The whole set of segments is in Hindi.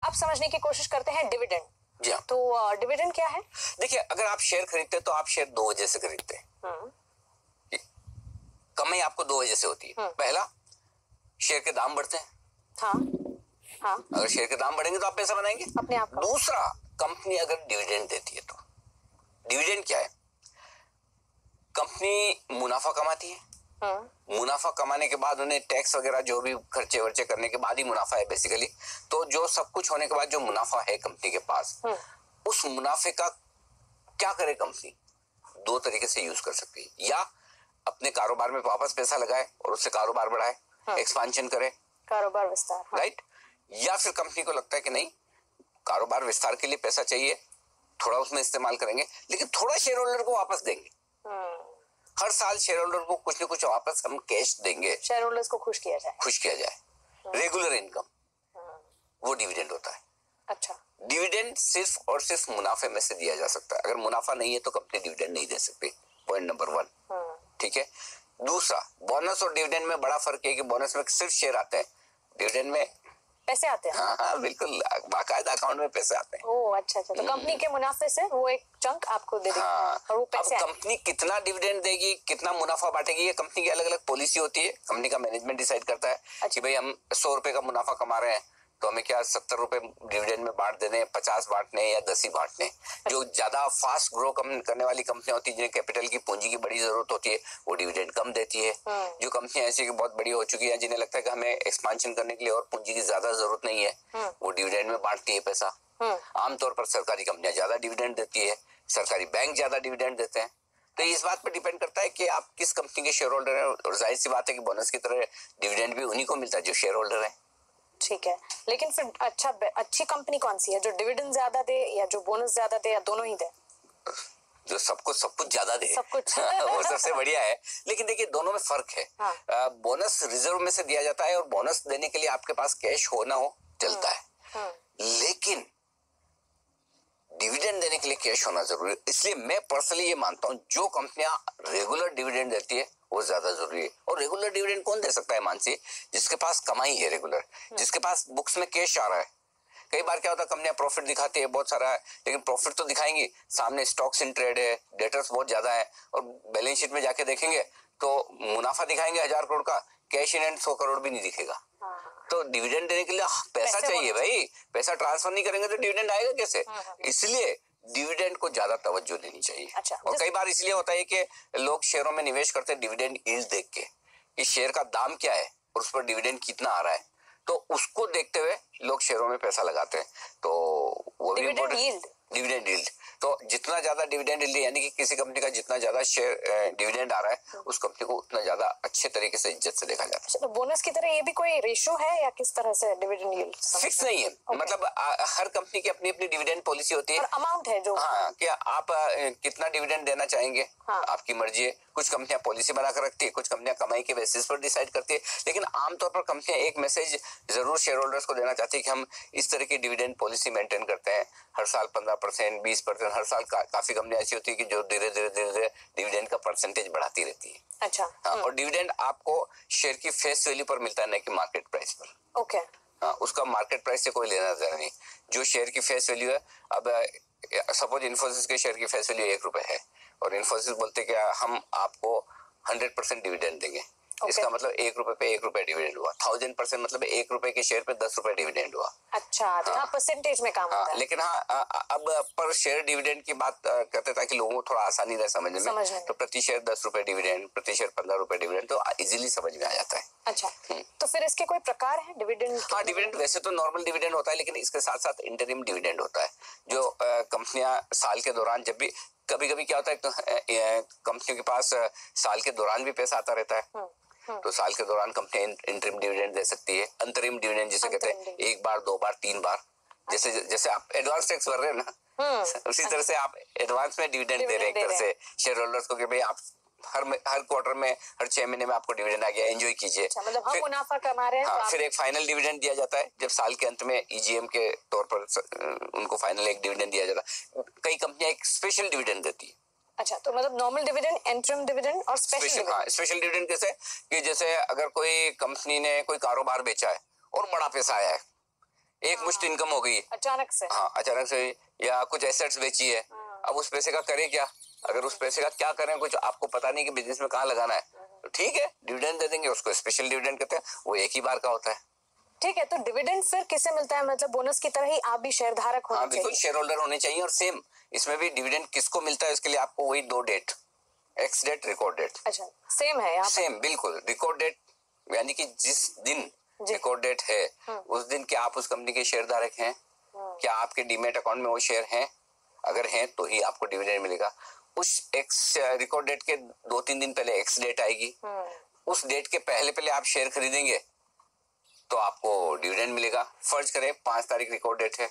अब समझने की कोशिश करते हैं डिविडेंड। जी हाँ। तो डिविडेंड क्या है? देखिए, अगर आप शेयर खरीदते हैं तो आप शेयर दो वजह से खरीदते हैं। कमाई आपको दो वजह से होती है। पहला, शेयर के दाम बढ़ते हैं। हाँ। अगर शेयर के दाम बढ़ेंगे तो आप पैसा बनाएंगे अपने आप। दूसरा, कंपनी अगर डिविडेंड देती है तो डिविडेंड क्या है? कंपनी मुनाफा कमाती है। मुनाफा कमाने के बाद उन्हें टैक्स वगैरह जो भी खर्चे वर्चे करने के बाद ही मुनाफा है बेसिकली। तो जो सब कुछ होने के बाद जो मुनाफा है कंपनी के पास, उस मुनाफे का क्या करे कंपनी? दो तरीके से यूज कर सकती है। या अपने कारोबार में वापस पैसा लगाए और उससे कारोबार बढ़ाए, एक्सपांशन करे, कारोबार विस्तार। राइट। या फिर कंपनी को लगता है कि नहीं, कारोबार विस्तार के लिए पैसा चाहिए, थोड़ा उसमें इस्तेमाल करेंगे, लेकिन थोड़ा शेयर होल्डर को वापस देंगे। हर साल शेयर होल्डर को कुछ न कुछ वापस हम कैश देंगे, शेयर होल्डर्स को खुश किया जाए। रेगुलर इनकम, वो डिविडेंड होता है। अच्छा। डिविडेंड सिर्फ और सिर्फ मुनाफे में से दिया जा सकता है। अगर मुनाफा नहीं है तो कंपनी डिविडेंड नहीं दे सकती। Point number 1। ठीक है। दूसरा, बोनस और डिविडेंड में बड़ा फर्क है कि बोनस में सिर्फ शेयर आते हैं, डिविडेंड में पैसे आते हैं। हाँ, बिल्कुल, बाकायदा अकाउंट में पैसे आते हैं। ओह, अच्छा। तो कंपनी के मुनाफे से वो एक चंक आपको दे देगी। और वो पैसे। अब कंपनी कितना डिविडेंड देगी, कितना मुनाफा बांटेगी, ये कंपनी की अलग अलग पॉलिसी होती है। कंपनी का मैनेजमेंट डिसाइड करता है कि भाई हम 100 रुपए का मुनाफा कमा रहे हैं तो हमें क्या 70 रुपए डिविडेंड में बांट देने, 50 बांटने या 10 ही बांटने। जो ज्यादा फास्ट ग्रो करने वाली कंपनियां होती है, जिन्हें कैपिटल की पूंजी की बड़ी जरूरत होती है, वो डिविडेंड कम देती है। जो कंपनियां ऐसी बहुत बड़ी हो चुकी है, जिन्हें लगता है कि हमें एक्सपांशन करने के लिए और पूंजी की ज्यादा जरूरत नहीं है, वो डिविडेंड में बांटती है पैसा। आमतौर पर सरकारी कंपनियां ज्यादा डिविडेंड देती है, सरकारी बैंक ज्यादा डिविडेंड देते हैं। तो इस बात पर डिपेंड करता है कि आप किस कंपनी के शेयर होल्डर हैं। और जाहिर सी बात है कि बोनस की तरह डिविडेंड भी उन्हीं को मिलता है जो शेयर होल्डर है। ठीक है, लेकिन फिर अच्छी कंपनी कौन सी है, जो डिविडेंड ज्यादा दे या जो बोनस ज्यादा दे या दोनों ही दे? जो सब कुछ ज्यादा दे, सब कुछ वो सबसे बढ़िया है। लेकिन देखिए, दोनों में फर्क है। बोनस रिजर्व में से दिया जाता है और बोनस देने के लिए आपके पास कैश हो ना हो चलता है। लेकिन डिविडेंड देने के लिए कैश होना जरूरी है। इसलिए मैं पर्सनली ये मानता हूं, जो कंपनियां रेगुलर डिविडेंड देती है वो ज्यादा जरूरी है। और रेगुलर डिविडेंड कौन दे सकता है मानसी? जिसके पास कमाई है रेगुलर, जिसके पास बुक्स में कैश आ रहा है। कई बार क्या होता है, कंपनियां प्रॉफिट दिखाती है बहुत सारा है, लेकिन प्रॉफिट तो दिखाएंगी, सामने स्टॉक्स इन ट्रेड है, डेटर्स बहुत ज्यादा है, और बैलेंस शीट में जाके देखेंगे तो मुनाफा दिखाएंगे 1000 करोड़ का, कैश इन हैंड 100 करोड़ भी नहीं दिखेगा। तो डिविडेंड देने के लिए पैसा चाहिए भाई, पैसा ट्रांसफर नहीं करेंगे तो डिविडेंड आएगा कैसे? इसलिए डिविडेंड को ज्यादा तवज्जो देनी चाहिए। अच्छा, और कई बार इसलिए होता है कि लोग शेयरों में निवेश करते हैं डिविडेंड यील्ड देख के, कि शेयर का दाम क्या है और उस पर डिविडेंड कितना आ रहा है, तो उसको देखते हुए लोग शेयरों में पैसा लगाते हैं। तो वो भी डिविडेंड यील्ड, तो जितना ज्यादा डिविडेंड यील्ड, यानी कि किसी कंपनी का जितना ज्यादा शेयर डिविडेंड आ रहा है, उस कंपनी को उतना ज्यादा अच्छे तरीके से इज्जत से देखा जाता है। तो बोनस की तरह ये भी कोई रेशियो है या किस तरह से डिविडेंड यील्ड? फिक्स नहीं है। मतलब हर कंपनी की अपनी अपनी डिविडेंड पॉलिसी होती है, अमाउंट है जो। हाँ, क्या आप कितना डिविडेंड देना चाहेंगे, आपकी मर्जी है। कुछ कंपनियां पॉलिसी बनाकर रखती है, कुछ कंपनियां कमाई के बेसिस पर डिसाइड करती है। लेकिन आमतौर पर कंपनियां एक मैसेज जरूर शेयर होल्डर्स को देना चाहती है कि हम इस तरह की डिविडेंड पॉलिसी मेंटेन करते हैं। हर साल 15%, 20%, हर साल काफी कंपनियां ऐसी होती है कि जो धीरे धीरे डिविडेंड का परसेंटेज बढ़ाती रहती है। अच्छा। हाँ, और डिविडेंड आपको शेयर की फेस वैल्यू पर मिलता है, न कि मार्केट प्राइस पर। ओके। हाँ, उसका मार्केट प्राइस से कोई लेना देना नहीं। जो शेयर की फेस वैल्यू है, अब सपोज इन्फोसिस के शेयर की फेस वैल्यू 1 रुपए है और इन्फोसिस बोलते कि हम आपको 100% डिविडेंड देंगे। इसका मतलब 1 रुपए पे 1 रुपए डिविडेंड हुआ। 1000% मतलब 1 रुपए के शेयर पे 10 रुपए डिविडेंड हुआ। अच्छा, हाँ, परसेंटेज में काम होता है। लेकिन अब पर शेयर डिविडेंड की बात करते ताकि लोगों को थोड़ा आसानी रहे समझने में। तो प्रति शेयर 10 रुपए डिविडेंड, प्रति शेयर 15 रुपए डिविडेंड, तो इजीली समझ में आ जाता है। अच्छा, तो फिर इसके कोई प्रकार है डिविडेंड? हाँ, डिविडेंड वैसे तो नॉर्मल डिविडेंड होता है, लेकिन इसके साथ साथ इंटरिम डिविडेंड होता है। जो कंपनियां साल के दौरान, जब भी कभी कभी क्या होता है, कंपनियों के पास साल के दौरान भी पैसा आता रहता है, तो साल के दौरान कंपनी इंटरिम डिविडेंड दे सकती है। अंतरिम डिविडेंड जिसे कहते हैं, 1 बार, 2 बार, 3 बार। जैसे आप एडवांस टैक्स भर रहे हैं ना, उसी तरह से आप एडवांस में डिविडेंड दे रहे हैं एक तरह से शेयर होल्डर्स को, कि भाई आप हर क्वार्टर में, हर 6 महीने में आपको डिविडेंड आ गया, एंजॉय कीजिए। मतलब हम मुनाफा कमा रहे हैं। हाँ, फिर एक फाइनल डिविडेंड दिया जाता है जब साल के अंत में ईजीएम के तौर पर उनको फाइनल एक डिविडेंड दिया जाता है। कई कंपनियां एक स्पेशल डिविडेंड देती है। अच्छा, तो मतलब नॉर्मल डिविडेंड, इंटरिम डिविडेंड और स्पेशल डिविडेंड। हाँ, स्पेशल डिविडेंड कैसे कि जैसे अगर कोई कंपनी ने कोई कारोबार बेचा है और बड़ा पैसा आया है, एक मुश्त इनकम हो गई अचानक से। हाँ अचानक से, या कुछ एसेट्स बेची है, अब उस पैसे का करें क्या? अगर उस पैसे का क्या करें, कुछ आपको पता नहीं कि बिजनेस में कहाँ लगाना है, तो ठीक है डिविडेंड दे देंगे, उसको स्पेशल डिविडेंड कहते हैं, वो एक ही बार का होता है। ठीक है, तो डिविडेंड फिर किसे मिलता है? मतलब बोनस की तरह ही आप भी शेयर धारक होने चाहिए? बिल्कुल शेयर होल्डर होने चाहिए। और सेम इसमें भी डिविडेंड किसको मिलता है, उसके लिए आपको वही 2 date, ex date, record date. अच्छा, सेम है यहाँ? सेम बिल्कुल। रिकॉर्ड डेट यानी कि जिस दिन रिकॉर्ड डेट है उस दिन क्या आप उस कंपनी के शेयर धारक हैं, क्या आपके डीमेट अकाउंट में वो शेयर हैं, अगर हैं तो ही आपको डिविडेंड मिलेगा। उस एक्स रिकॉर्ड डेट के 2-3 दिन पहले एक्स डेट आएगी, उस डेट के पहले आप शेयर खरीदेंगे तो आपको डिविडेंड मिलेगा। फर्ज करें 5 तारीख रिकॉर्ड डेट है,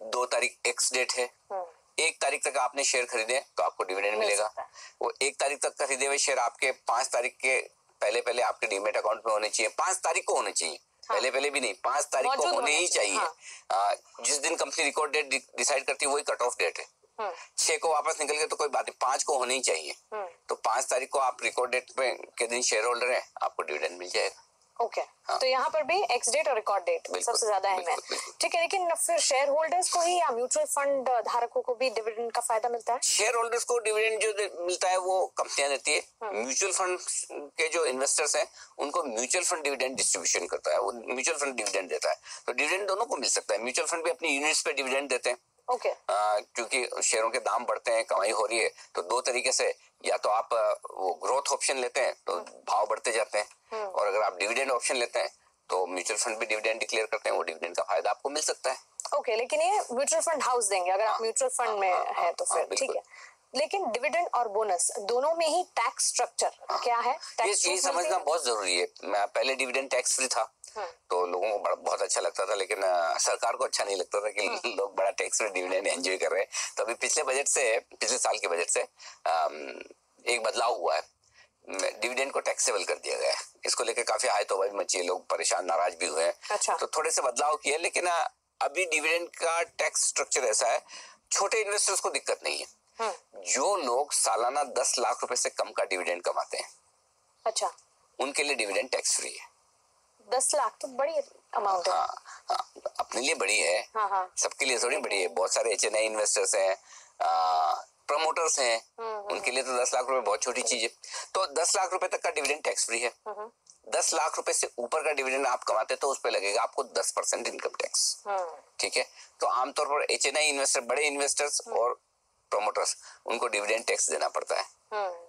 2 तारीख एक्स डेट है, 1 तारीख तक आपने शेयर खरीदे तो आपको डिविडेंड मिलेगा। वो 1 तारीख तक खरीदे हुए शेयर आपके 5 तारीख के पहले आपके डीमेट अकाउंट में होने चाहिए। 5 तारीख को होने चाहिए, पहले भी नहीं, 5 तारीख को होने ही चाहिए। जिस दिन कंपनी रिकॉर्ड डेट डिसाइड करती है वही कट ऑफ डेट है। 6 को वापस निकल गए तो कोई बात नहीं, 5 को होने ही चाहिए। तो 5 तारीख को आप रिकॉर्ड डेट के दिन शेयर होल्डर है, आपको डिविडेंड मिल जाएगा। ओके तो यहाँ पर भी एक्स डेट और रिकॉर्ड डेट सबसे ज्यादा अहम है। ठीक है, लेकिन फिर शेयर होल्डर्स को ही या म्यूचुअल फंड धारकों को भी डिविडेंड का फायदा मिलता है? शेयर होल्डर्स को डिविडेंड जो मिलता है वो कंपनियां देती है। म्यूचुअल फंड के जो इन्वेस्टर्स हैं उनको म्यूचुअल फंड डिविडेंड डिस्ट्रीब्यूशन करता है, वो म्यूचुअल फंड डिविडेंड देता है। तो डिविडेंड दोनों को मिल सकता है। म्यूचुअल फंड भी अपनी यूनिट्स पे डिविडेंड देते हैं। क्योंकि शेयरों के दाम बढ़ते हैं, कमाई हो रही है, तो 2 तरीके से, या तो आप वो ग्रोथ ऑप्शन लेते हैं तो भाव बढ़ते जाते हैं, और अगर आप डिविडेंड ऑप्शन लेते हैं तो म्यूचुअल फंड भी डिविडेंड डिक्लेयर करते हैं, वो डिविडेंड का फायदा आपको मिल सकता है। लेकिन ये म्यूचुअल फंड हाउस देंगे अगर आप म्यूचुअल फंड में है तो फिर ठीक है। लेकिन डिविडेंड और बोनस दोनों में ही टैक्स स्ट्रक्चर क्या है? ये समझना बहुत जरूरी है। पहले डिविडेंड टैक्स फ्री था तो लोगों को बहुत अच्छा लगता था, लेकिन सरकार को अच्छा नहीं लगता था कि लोग बड़ा टैक्स फ्री डिविडेंड एंजॉय कर रहे हैं। तो अभी पिछले साल के बजट से एक बदलाव हुआ है, डिविडेंड को टैक्सेबल कर दिया गया है। इसको लेकर काफी हाय-तौबा भी मची है, लोग परेशान नाराज भी हुए हैं। अच्छा। तो थोड़े से बदलाव किए, लेकिन अभी डिविडेंड का टैक्स स्ट्रक्चर ऐसा है, छोटे इन्वेस्टर्स को दिक्कत नहीं है। जो लोग सालाना 10 लाख रुपए से कम का डिविडेंड कमाते हैं, अच्छा, उनके लिए डिविडेंड टैक्स फ्री है। 10 लाख तो बड़ी अमाउंट है। हाँ, अपने लिए बड़ी है, सबके लिए थोड़ी बड़ी है। बहुत सारे एचएनआई इन्वेस्टर्स हैं, प्रमोटर्स हैं, उनके लिए तो 10 लाख रुपए बहुत छोटी चीज है। तो 10 लाख रुपए तक का डिविडेंड टैक्स फ्री है। 10 लाख रुपए से ऊपर का डिविडेंड आप कमाते तो उस पे लगेगा आपको 10% इनकम टैक्स। ठीक है, तो आमतौर पर एचएनआई इन्वेस्टर, बड़े इन्वेस्टर्स और प्रमोटर्स, उनको डिविडेंड टैक्स देना पड़ता है।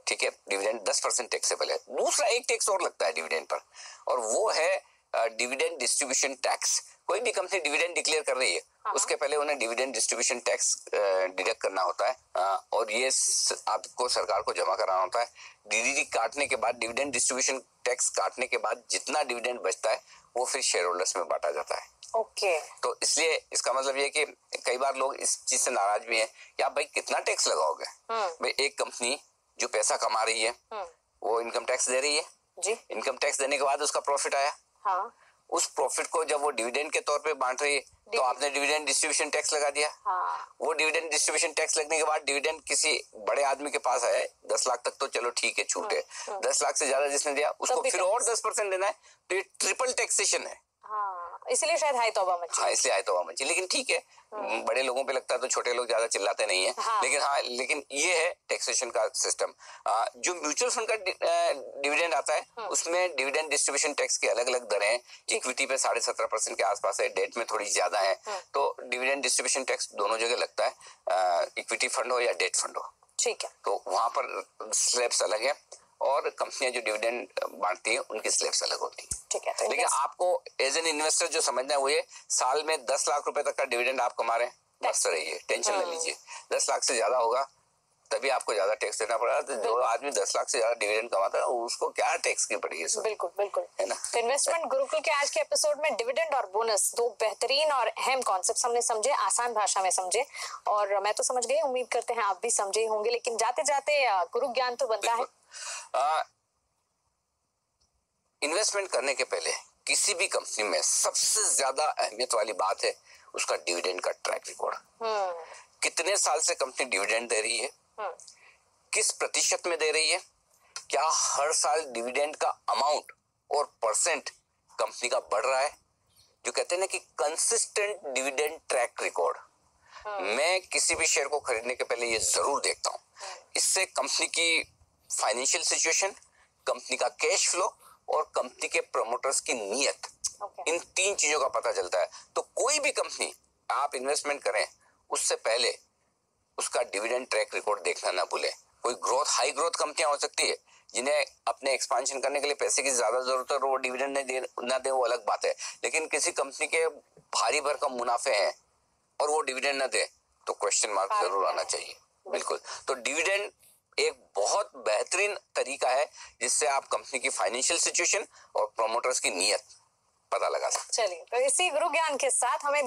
ठीक है, डिविडेंड 10% टैक्सेबल है। दूसरा एक टैक्स और लगता है डिविडेंड पर, और वो है डिविडेंड डिस्ट्रीब्यूशन टैक्स। कोई भी कंपनी डिविडेंड डिक्लेयर कर रही है, उसके पहले उन्हें डिविडेंड डिस्ट्रीब्यूशन टैक्स डिडक्ट करना होता है, और ये आपको सरकार को जमा कराना होता है। डीडीटी काटने के बाद, डिविडेंड डिस्ट्रीब्यूशन टैक्स काटने के बाद जितना डिविडेंड बचता है वो फिर शेयर होल्डर्स में बांटा जाता है। तो इसलिए इसका मतलब ये कि कई बार लोग इस चीज से नाराज भी हैं, या भाई कितना टैक्स लगाओगे? भाई एक कंपनी जो पैसा कमा रही है वो इनकम टैक्स दे रही है जी। इनकम टैक्स देने के बाद उसका प्रॉफिट आया, उस प्रॉफिट को जब वो डिविडेंड के तौर पे बांट रही है तो आपने डिविडेंड डिस्ट्रीब्यूशन टैक्स लगा दिया। वो डिविडेंड डिस्ट्रीब्यूशन टैक्स लगने के बाद डिविडेंड किसी बड़े आदमी के पास आया, 10 लाख तक तो चलो ठीक है, छूट है। 10 लाख से ज्यादा जिसने दिया उसको फिर और 10% देना है, तो ये ट्रिपल टैक्सेशन है। इसलिए शायद हाय तौबा मची। इसलिए हाय तौबा मची, लेकिन ठीक है, बड़े लोगों पे लगता है तो छोटे लोग ज्यादा चिल्लाते नहीं है। लेकिन ये है टैक्सेशन का सिस्टम। जो म्यूचुअल फंड का डिविडेंड आता है उसमें डिविडेंड डिस्ट्रीब्यूशन टैक्स की अलग अलग दरें हैं। इक्विटी पे 17.5% के आसपास है, डेट में थोड़ी ज्यादा है। तो डिविडेंड डिस्ट्रीब्यूशन टैक्स दोनों जगह लगता है, इक्विटी फंड हो या डेट फंड हो। ठीक है, तो वहां पर स्लैब्स अलग है, और कंपनियां जो डिविडेंड बांटती हैं उनकी स्लैब्स अलग होती है। ठीक है, तो लेकिन आपको एज एन इन्वेस्टर जो समझना है वो ये, साल में 10 लाख रुपए तक का डिविडेंड आप कमा रहे हैं, मस्त रहिए, टेंशन ले लीजिए। 10 लाख से ज्यादा होगा तभी आपको ज्यादा टैक्स देना पड़ेगा। तो जो आदमी 10 लाख से ज्यादा डिविडेंड कमाता है उसको क्या टैक्स की पड़ेगी? बिल्कुल बिल्कुल, है ना। तो इन्वेस्टमेंट गुरुकुल के आज के एपिसोड में डिविडेंड और बोनस, दो बेहतरीन और अहम कॉन्सेप्ट्स हमने समझे, आसान भाषा में समझे, और मैं तो समझ गई, उम्मीद करते हैं आप भी समझे ही होंगे। लेकिन जाते जाते गुरु ज्ञान तो बनता है। इन्वेस्टमेंट करने के पहले किसी भी कंपनी में सबसे ज्यादा अहमियत वाली बात है उसका डिविडेंड का ट्रैक रिकॉर्ड। कितने साल से कंपनी डिविडेंड दे रही है, किस प्रतिशत में दे रही है, क्या हर साल डिविडेंड का अमाउंट और परसेंट कंपनी का बढ़ रहा है, जो कहते हैं ना कि कंसिस्टेंट डिविडेंड ट्रैक रिकॉर्ड, मैं किसी भी शेयर को खरीदने के पहले ये जरूर देखता हूँ। इससे कंपनी की फाइनेंशियल सिचुएशन, कंपनी का कैश फ्लो और कंपनी के प्रमोटर्स की नीयत, इन 3 चीजों का पता चलता है। तो कोई भी कंपनी आप इन्वेस्टमेंट करें उससे पहले उसका डिविडेंड ट्रैक रिकॉर्ड देखना ना भूलें। कोई हाई ग्रोथ कंपनियां हो सकती है जिन्हें अपने एक्सपेंशन करने के लिए पैसे की ज्यादा जरूरत है और वो डिविडेंड ना दे, वो अलग बात है। लेकिन किसी कंपनी के भारी भरकम मुनाफे हैं और वो डिविडेंड ना दे तो क्वेश्चन मार्क जरूर आना चाहिए। बिल्कुल। तो डिविडेंड एक बहुत बेहतरीन तरीका है जिससे आप कंपनी की फाइनेंशियल सिचुएशन और प्रमोटर्स की नीयत पता लगा सकते हैं। चलिए, तो इसी गुरु ज्ञान के साथ हमें